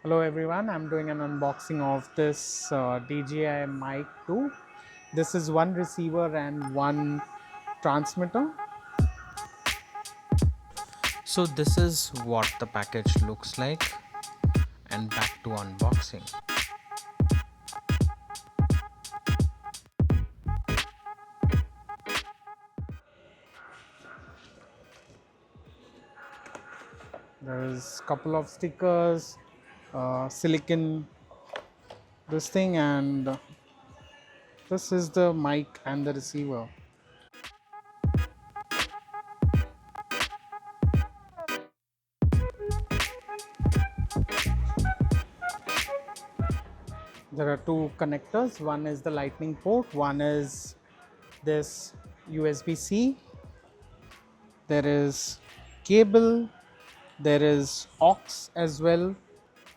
Hello everyone, I'm doing an unboxing of this DJI Mic 2. This is one receiver and one transmitter. So this is what the package looks like, and back to unboxing. There's a couple of stickers, silicon this thing, and this is the mic and the receiver. There are two connectors. One is the lightning port, one is this USB-C. There is cable, there is aux as well,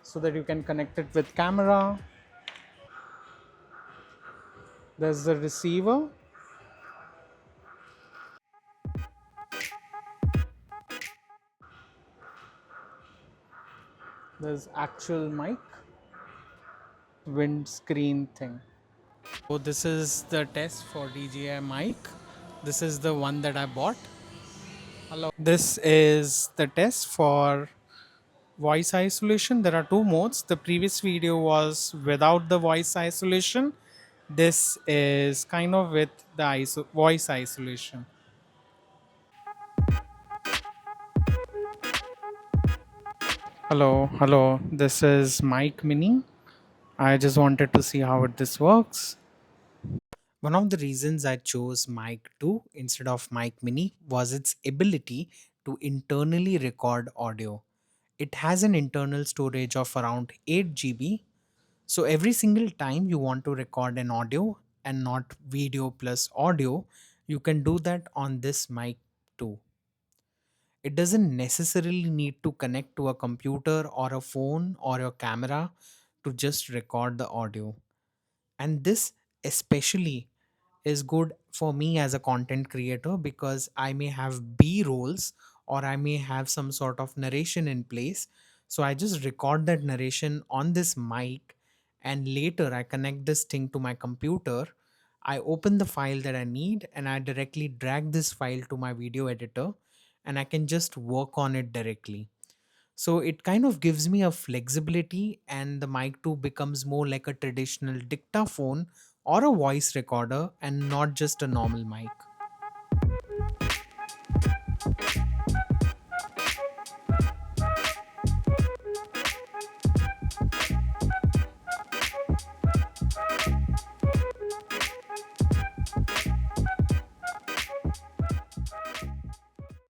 so that you can connect it with camera. There's the receiver. There's actual mic, windscreen thing. So this is the test for DJI mic. This is the one that I bought. Hello. This is the test for voice isolation. There are two modes. The previous video was without the voice isolation. This is kind of with the voice isolation. Hello. This is Mic Mini. I just wanted to see how this works. One of the reasons I chose Mic 2 instead of Mic Mini was its ability to internally record audio. It has an internal storage of around 8 GB. So every single time you want to record an audio and not video plus audio, you can do that on this Mic 2. It doesn't necessarily need to connect to a computer or a phone or your camera to just record the audio. And this especially is good for me as a content creator because I may have B rolls or I may have some sort of narration in place. So I just record that narration on this mic, and later I connect this thing to my computer. I open the file that I need and I directly drag this file to my video editor, and I can just work on it directly. So it kind of gives me a flexibility, and the mic 2 becomes more like a traditional dictaphone or a voice recorder and not just a normal mic.